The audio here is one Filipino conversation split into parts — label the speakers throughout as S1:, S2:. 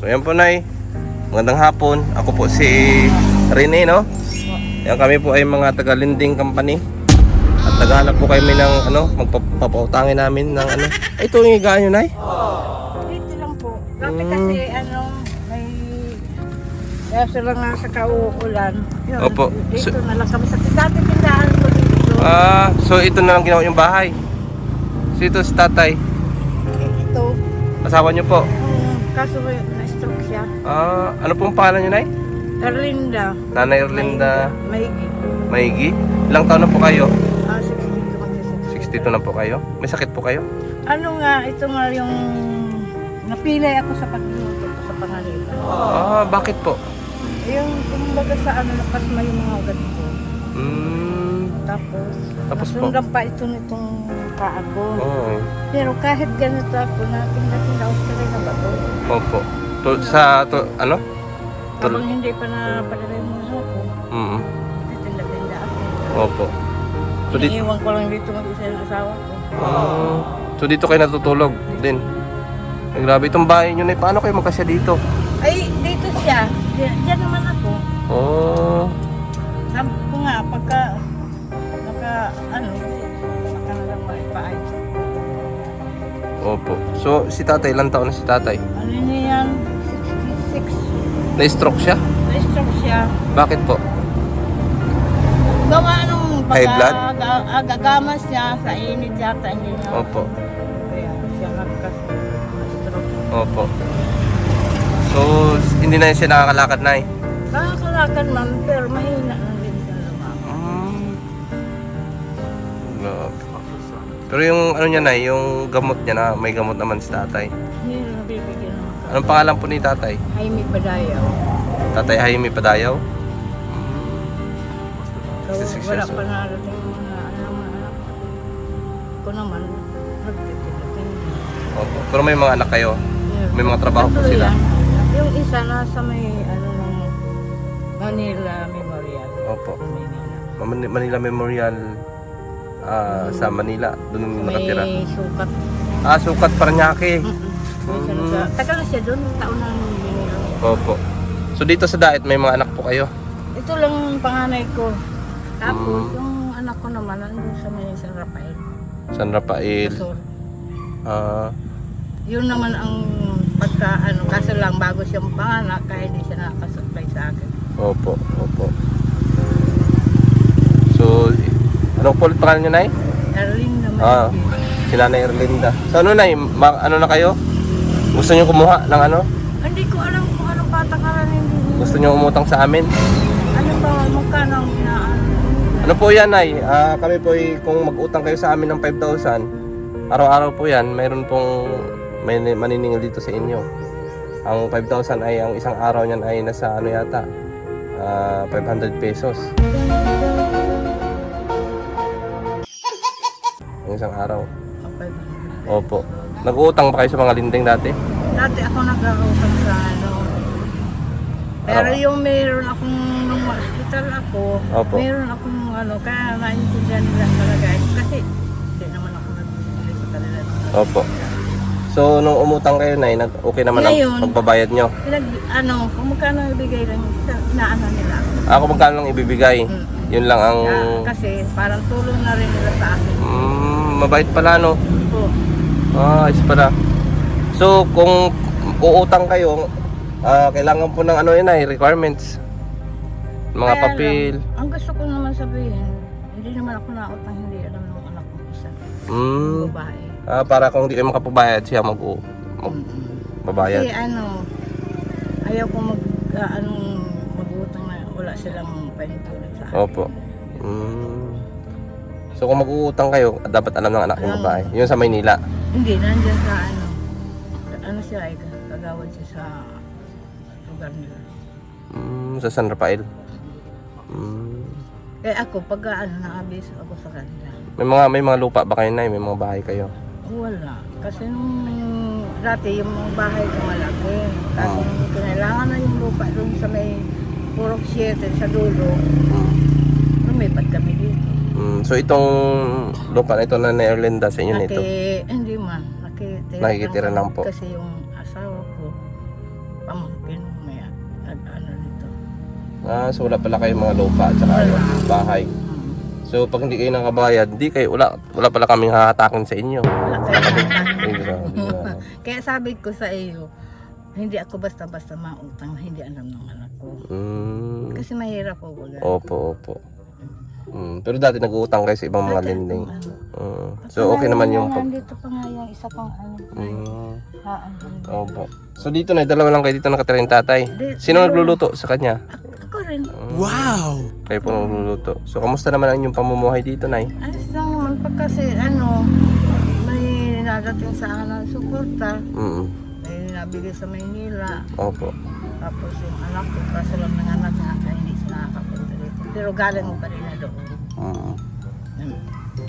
S1: So yan po, Nay. Magandang hapon. Ako po si Rene, no? Yan, kami po ay mga taga-lending company. At naghahanap po kami ng magpapautangin namin ng ano. Ay, ito yung higaan nyo, Nay?
S2: Dito lang po. Dati kasi may kaso lang nga sa kauulan. Yun,
S1: Opo.
S2: dito na lang kami sa dati tindahan ko dito.
S1: So ito na lang ginawa yung bahay. So ito si tatay.
S2: Ito.
S1: Asawa nyo po.
S2: Kaso na-stroke siya.
S1: Ano pong pangalan nyo, Nay?
S2: Erlinda.
S1: Nanay Erlinda
S2: Maigi.
S1: Maigi. Ilang taon na po kayo?
S2: 62 mag-66.
S1: 62 na po kayo. May sakit po kayo?
S2: Ano nga, ito nga yung napilay ako sa pagluluto ko sa pangalitan.
S1: Bakit po?
S2: Yung kumbaga sa lakas may mga ganito. Tapos
S1: po?
S2: nasundan pa ito nitong paa ko.
S1: Oo.
S2: Pero kahit ganito ako, natinda-tinda ako sa rin na bato.
S1: Opo. Ano?
S2: Habang hindi pa napadala yung mga ako, natinda-tinda ako.
S1: Opo. So,
S2: Iniiwan ko lang dito mag-isa yung asawa ko.
S1: so dito kayo natutulog din. Ay, grabe itong bahay nyo, Nay. Paano kayo magkasya dito?
S2: Ay, dito siya. Diyan naman ako. Sabi ko nga, pagka baka na lang maipaayos.
S1: Opo. So si tatay, ilang taon na si tatay?
S2: Ano niya yan? 66.
S1: Na-stroke siya?
S2: Na-stroke siya.
S1: Bakit po?
S2: Gawa nung
S1: High blood?
S2: Agagamas niya sa init yata. Hindi niya.
S1: Opo.
S2: Kaya siya nagka-stroke.
S1: Opo. So hindi na siya nakakalakad, Nay?
S2: Nakakalakad man, pero mahina na din siya lumaki.
S1: Grabe. Pero yung ano niya, Nay, yung gamot niya na, may gamot naman si tatay.
S2: Hindi na nabibigyan naman.
S1: Anong pangalan po ni tatay?
S2: Jaime Padayaw.
S1: Tatay Jaime Padayaw?
S2: So,
S1: 66
S2: wala
S1: years
S2: pa
S1: old.
S2: na dating mga anak. Ko naman, nagtitinda.
S1: Opo. Pero may mga anak kayo? May mga trabaho po
S2: Tatlo
S1: sila?
S2: yan. Yung isa nasa may Manila Memorial.
S1: Opo.
S2: Manila.
S1: Manila Memorial sa Manila. Doon nakatira.
S2: May sukat.
S1: Sukat Paranaque.
S2: Tagal na siya doon, taon na Manila.
S1: Opo. So dito sa Daet may mga anak po kayo?
S2: Ito lang ang panganay ko. Tapos yung anak ko naman nandun sa may San Rafael.
S1: San Rafael.
S2: Resort. Yun naman ang kaso lang bago siyang panganak kaya hindi siya nakasupply sa akin.
S1: Opo, opo. So, ano po ulit pangalan niyo, Nay?
S2: Erling naman.
S1: Si Nanay Erlinda. So ano, Nay? Ano na kayo? Gusto niyo kumuha ng ano?
S2: Hindi ko alam kung anong patakaran hindi.
S1: Gusto niyo umutang sa amin?
S2: Ano ba, magkano ang inaan?
S1: Ano po yan, Nay? Kami po kung mag-utang kayo sa amin ng 5,000, araw-araw po yan, mayroon pong may maniningil dito sa inyo. Ang 5,000 ay, ang isang araw niyan ay nasa ano yata, 500 pesos. Ang isang araw.
S2: Okay.
S1: Opo. Nag-uutang pa kayo sa mga linding dati?
S2: Dati ako nag-autang sa pero yung meron akong nung hospital ako,
S1: Opo.
S2: meron akong kaya naintindihan nila talaga. Kasi hindi naman ako nagbibigay sa kanila.
S1: Opo. So, nung umutang kayo, Nay, okay naman ang
S2: Ngayon,
S1: pagbabayad nyo?
S2: Kung magkano ibigay lang, inaano nila.
S1: Kung magkano lang ibibigay, yun lang ang...
S2: Kasi parang tulong na rin nila sa akin.
S1: Mabait pala, no?
S2: Po.
S1: Ayos pala. So, kung uutang kayo, kailangan po ng yun ay requirements. Mga
S2: Kaya
S1: papel.
S2: lang, ang gusto ko naman sabihin, hindi naman ako nautang, hindi alam ng anak ko isa. Babae.
S1: Para kung hindi kayo makapabayad, siya magbabayad.
S2: Kasi ayaw ko mag-utang na wala silang panitulad sa akin.
S1: Opo. So, kung mag-uutang kayo, dapat alam ng anak ng babae. Yun sa Maynila.
S2: Hindi, nandiyan sa siya ay kagawad siya sa lugar nila.
S1: Sa San Rafael.
S2: Kaya ako, pag na-abiso ako sa kanila.
S1: May mga lupa ba kayo, Nay? May mga bahay kayo?
S2: Wala. Kasi nung dati yung mga bahay ko malaki. Kasi nung kinailangan na yung lupa doon sa may Purok 7 sa dulo, lumipat kami dito.
S1: So itong lupa na ito na Erlinda sa inyo nito?
S2: Hindi man.
S1: Nakikitira lang po.
S2: Kasi yung asawa ko, pamangkin may ano nito.
S1: So wala pala kayong mga lupa at saka ano, bahay. So pag hindi kayo nakabayad, wala pala kaming hahatakin sa inyo.
S2: Wala kayo
S1: Ay, grabe na.
S2: Kaya sabi ko sa iyo, hindi ako basta-basta mautang na hindi alam ng anak ko. Kasi mahirap po baga.
S1: Opo. Pero dati nag-uutang kayo sa ibang mga
S2: Dati
S1: lending.
S2: itong
S1: So okay naman yung pag...
S2: Nandito pa nga yung isa pang ano.
S1: Opo. So dito na, dalawa lang kayo dito nakatira yung tatay. Sino nagluluto sa kanya?
S2: Ako rin.
S3: Wow!
S1: Kayo po nagluluto. So kamusta naman ang inyong pamumuhay dito, Nay?
S2: Ayos lang naman pag kasi ano, may nadating sa akin ng suporta. May nabigay sa Maynila.
S1: Opo.
S2: Tapos yung anak ko, kaso lang ng anak niya, kaya hindi siya nakakapunta dito. Pero galing mo pa rin na doon.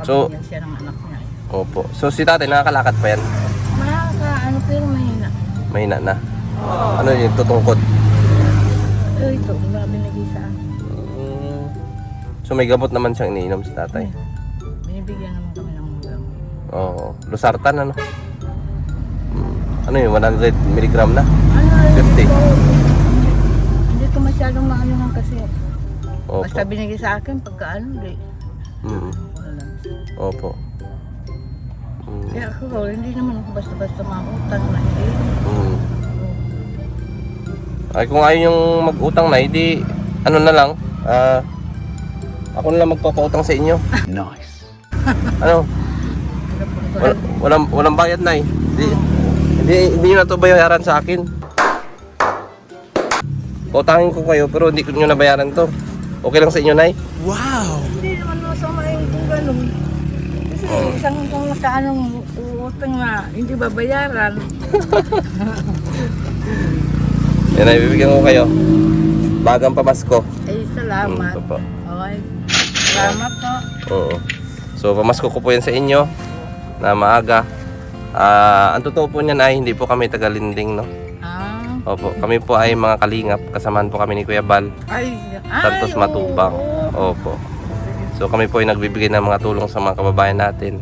S1: So-
S2: Pabigyan siya ng anak niya.
S1: Opo. So si tatay nakakalakad pa yan?
S2: Ano pero mahina.
S1: Mahina na. Ano yung tutungkod?
S2: Ito, wala binigay sa akin.
S1: So may gamot naman siyang iniinom si tatay?
S2: Binibigyan naman kami ng mga gamot.
S1: Oo. Losartan ano? Ano yun? 100 mg na?
S2: Ano,
S1: 50.
S2: Hindi ko masyadong maanuhan kasi.
S1: Opo.
S2: Basta binigay sa akin pagka ano, di. Wala.
S1: Opo.
S2: Kaya ako, hindi naman ako basta-basta mautang na hindi.
S1: Ay kung ayaw yung mag-utang na, hindi ano na lang. Ako na lang magpapautang sa inyo.
S3: Nice.
S1: Ano? Walang bayad na eh. Hindi nyo na ito bayaran sa akin. Pautangin ko kayo pero hindi ko nyo nabayaran to. Okay lang sa inyo, Nay?
S3: Wow!
S2: Hindi naman masama yung kung gano'n. Kasi isang kung nakaanong uutang na hindi babayaran.
S1: Yan ay bibigyan ko kayo. Bagang pamasko.
S2: Ay, salamat.
S1: Ito po.
S2: Okay. Salamat po.
S1: Oo. So pamasko ko po yan sa inyo na maaga. Ang totoo po niyan ay hindi po kami taga-Linding, no? Opo, kami po ay mga kalingap. Kasamahan po kami ni Kuya Bal. Santos Matubang. Opo. So kami po ay nagbibigay ng mga tulong sa mga kababayan natin.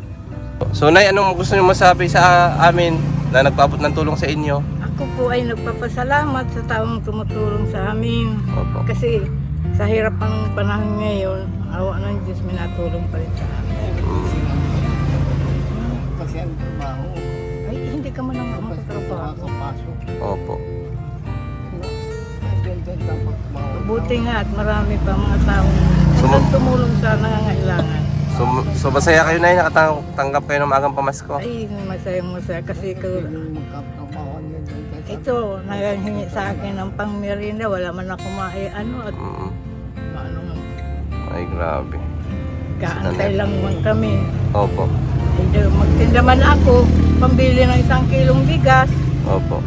S1: So Nay, anong gusto niyo masabi sa amin na nagpaabot ng tulong sa inyo?
S2: Ako po ay nagpapasalamat sa taong tumutulong sa amin.
S1: Opo.
S2: Kasi sa hirap ng panahon ngayon, awa ng Diyos, may natulong pa rin sa amin.
S4: Kasi ang trabaho,
S2: Ay, hindi ka man lang makatrabaho.
S4: makakapasok.
S1: Opo.
S4: Nandiyan dapat trabaho.
S2: Buti nga at marami pa mga taong tumulong sa nangangailangan.
S1: So masaya kayo, Nay, nakatanggap kayo ng maagang pamasko?
S2: Ay, masaya kasi
S4: Yung magkatrabaho niya doon.
S2: ito, nanghihingi sa akin ng pang-merienda, wala man ako ano at ano,
S1: Ay, grabe.
S2: kaantay lang man kami.
S1: Opo.
S2: Ay, magtinda man ako, pambili ng 1 kilong bigas.
S1: Opo.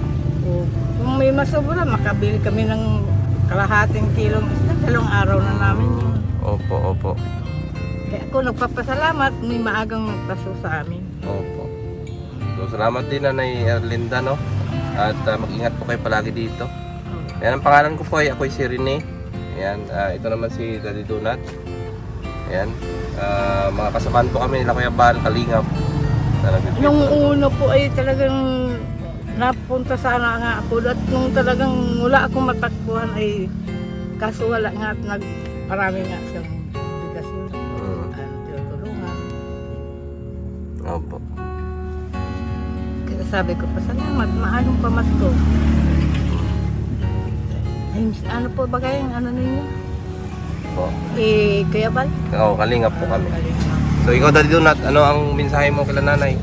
S2: O, kung may masobra, makabili kami ng kalahating kilong isda, 2 araw na namin yun.
S1: Opo.
S2: Kaya ako nagpapasalamat, may maagang nagpaso sa amin.
S1: Opo. So salamat din, Nanay Erlinda, no? At mag-ingat po kayo palagi dito. Yan, ang pangalan ko po ay ako'y si Rene. Yan, ito naman si Daddy Donut. Yan. Mga kasamahan po kami nila Kuya Bal, Kalingap.
S2: Nung una po ay talagang napunta sana nga ako at nung talagang wala akong matakbuhan ay kaso wala nga at marami nga siyang bigas yun. Tinutulungan.
S1: Opo.
S2: Kaya sabi ko, pasalamat, maalong pamasko. Ano po ba kayang ano ninyo?
S1: Po.
S2: Kuya Bal?
S1: Oo, Kalingap po kami. So ikaw, Daddy Donut, ano ang mensahe mo kila nanay?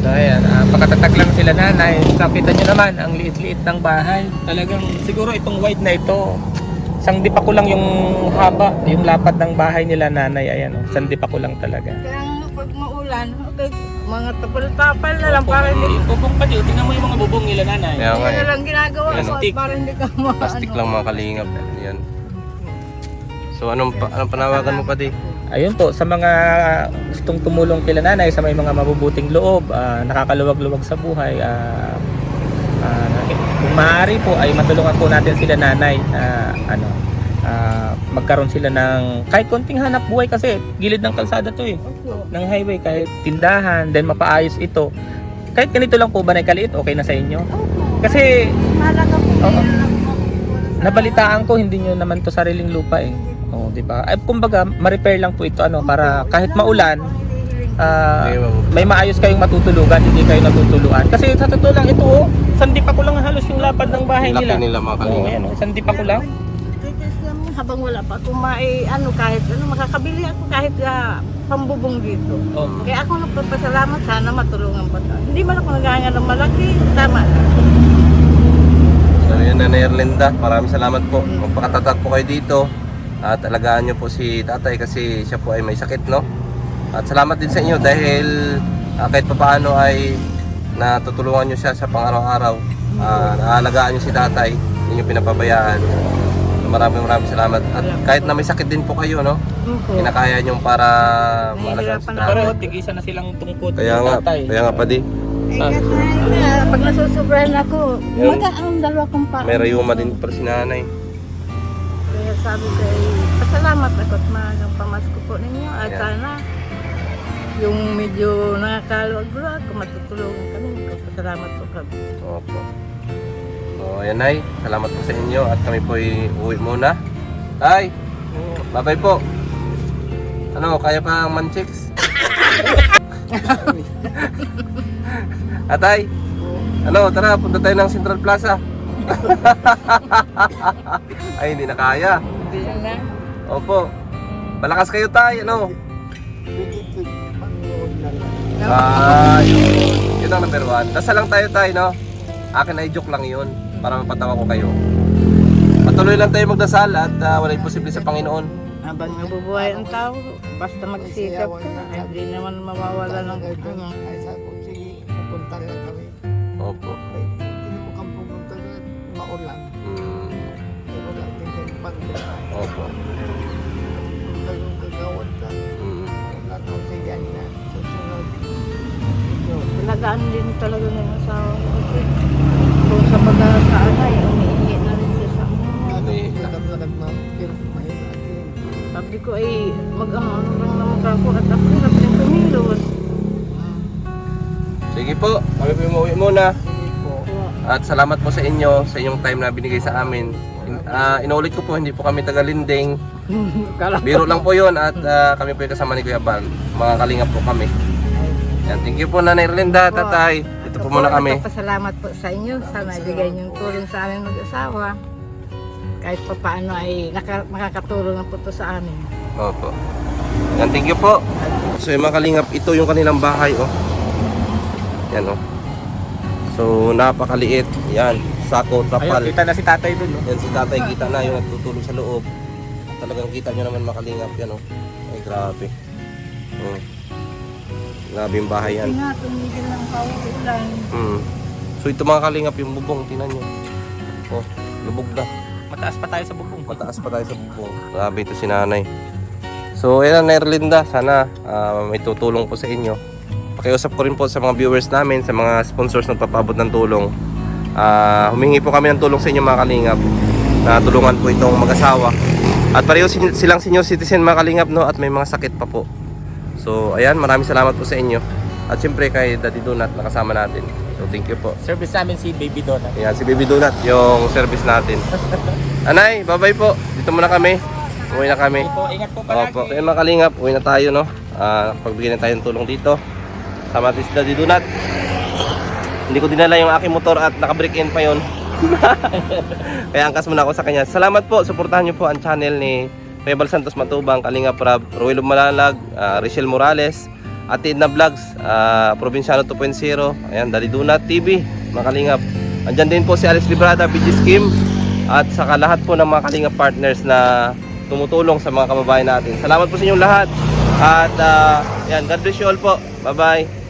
S5: So ayan, pagkatatag lang sila nanay. Nakita nyo naman, ang liit-liit ng bahay. Talagang siguro itong wide na ito, sangdipa ko lang yung haba, yung lapad ng bahay nila nanay. Ayan, sangdipa ko lang talaga.
S2: Kaya nga pag maulan, okay, mga tapal-tapal na lang para hindi.
S5: Bubong pa dito, tingnan mo yung mga bubong nila nanay.
S1: Kaya nga
S2: Yan na
S1: eh.
S2: lang ginagawa ko at
S5: Plastic.
S2: para hindi ka
S1: Plastic lang mga Kalingap. Yan. So anong panawagan mo pa di?
S5: Ayun po, sa mga gustong tumulong kila nanay, sa may mga mabubuting loob, nakakaluwag-luwag sa buhay, kung maaari po ay matulungan po natin sila nanay magkaroon sila ng kahit konting hanap buhay kasi gilid ng kalsada to eh, ng highway, kahit tindahan, then mapaayos ito. Kahit ganito lang po ba na kaliit, okay na sa inyo?
S2: Opo.
S5: Kasi
S2: Malaga po.
S5: Oo.
S2: Meron ako makukuha sa-
S5: nabalitaan ko hindi nyo naman to sariling lupa eh. Oh, 'di ba? Ay kumbaga, ma-repair lang po ito para kahit maulan, may maayos kayong matutulugan, hindi kayo natutuluan. Kasi sa totoo lang ito, sandi pa ko lang halos yung lapad ng bahay
S1: Laki
S5: nila.
S1: nila mga
S5: Oh,
S1: kalingap.
S5: ayan, sandi pa ko lang.
S2: Titis lang yun, habang wala pa akong kahit makakabili ako kahit pambubong dito.
S5: Oh.
S2: Kaya ako nagpapasalamat, sana matulungan pa tayo. Hindi man ako naghahangan ng malaki, tama lang.
S1: So yun na Erlinda, maraming salamat po. Magpakatatat po kayo dito at alagaan nyo po si tatay kasi siya po ay may sakit, no? At salamat din sa inyo dahil kahit papaano ay natutulungan nyo siya sa pang-araw-araw. Naalagaan nyo si tatay, hindi nyo pinapabayaan. So, maraming salamat. At kahit na may sakit din po kayo, no? Kinakaya nyo para maalagaan si
S2: Nahihirapan
S5: Pero
S1: tatay.
S5: tigisan na silang tungkod
S1: Kaya
S5: ng
S1: nga,
S5: tatay.
S1: pa di.
S2: Pag nasusobrahan ako, ang dalawa kong pa.
S1: May rayuma din pa si nanay.
S2: Kaya sabi ko, pasalamat ako at maagang pamasko po ninyo. At
S1: Yan.
S2: sana, yung medyo nakakalwag-luwag, kung matutulungan kami, pasalamat po kami.
S1: Opo. So ayan ay, salamat po sa inyo at kami po uwi muna. Tay, bye-bye po. Ano, kaya pa ang manchicks? Atay, ano, tara, punta tayo ng Central Plaza. Ay, hindi na kaya.
S2: Hindi na.
S1: Opo. Malakas kayo tay, ano?
S4: Bigit Panginoon na lang.
S1: Yun ang number 1. Dasal lang tayo tay, no? Akin ay joke lang yun para mapatawa ko kayo. Patuloy lang tayo magdasal at wala imposible sa Panginoon.
S2: Habang nabubuhay ang tao, basta magsikap ka, hindi naman mawawala ng ano.
S4: Ay sa ko, sige, pupunta lang kami.
S1: Opo.
S4: Ay, hindi ko kang pupunta na maulan. Ay, wala din kayo Panginoon.
S1: Opo.
S4: Pupunta yung kagawad ka. Wala ko siya na. Susunod. Ito.
S2: Talagaan din talaga ng asawa ko kasi kung sa pag-aasaan ay umiihi na rin siya sa mga.
S4: Lakad-lakad na, pero mahirap din.
S2: Sabi ko ay mag-ano lang naman ako at ako hirap din kumilos.
S1: Sige po, kami po umuwi muna.
S4: Sige po.
S1: At salamat po sa inyo, sa inyong time na binigay sa amin. Inuulit ko po, hindi po kami taga-Linding. Biro lang po yun at kami po yung kasama ni Kuya Bal. Mga kalingap po kami. Yan, thank you po Nanay Erlinda, tatay. Dito po muna kami.
S2: Pasalamat po sa inyo. Sana ibigay niyong tulong sa amin mag-asawa. Kahit pa paano ay makakatulong na po to sa amin.
S1: Opo. Yan, thank you po. So yung mga kalingap, ito yung kanilang bahay, oh. Yan, oh. So napakaliit. Yan, sako, trapal.
S5: Ayun, kita na si tatay dun. No?
S1: Yan si tatay, kita na yung nagtutulog sa loob. Talagang kita nyo naman makalingap yan, oh. Ay, grabe. Grabe yung bahay yan.
S2: Nga, tumigil ng paulan.
S1: So ito mga kalingap yung bubong, tingnan nyo. Oh, lubog na.
S5: Mataas pa tayo sa bubong.
S1: Mataas pa tayo sa bubong. Grabe ito si nanay. So ayan na Erlinda, sana may tutulong po sa inyo. Pakiusap ko rin po sa mga viewers namin, sa mga sponsors na papabot ng tulong. Humingi po kami ng tulong sa inyo mga kalingap na tulungan po itong mag-asawa. At pareho silang senior citizen mga kalingap, no? At may mga sakit pa po. So ayan, maraming salamat po sa inyo. At siyempre kay Daddy Donut na kasama natin. So thank you po.
S5: Service namin si Baby Donna.
S1: Ayan, si Baby Donut, yung service natin. Anay, bye-bye po. Dito muna kami. Uwi na kami.
S5: Po, ingat po palagi.
S1: Opo, kaya mga kalingap, uwi na tayo, no? Pagbigyan na tayo ng tulong dito. Sama natin si Daddy Donut. Hindi ko dinala yung aking motor at naka-break in pa yon. Kaya angkas muna ako sa kanya. Salamat po, suportahan niyo po ang channel ni Kuya Bal Santos Matubang, Kalingap Rab, Ruelo Malalag, Richelle Morales, Ate Edna Vlogs, Provinciano 2.0, ayan, Daddy Donut TV, mga kalingap. Andyan din po si Alex Librada, BG Scheme, at saka lahat po ng mga kalingap partners na tumutulong sa mga kababayan natin. Salamat po sa inyong lahat. At yan, God bless you all po. Bye-bye.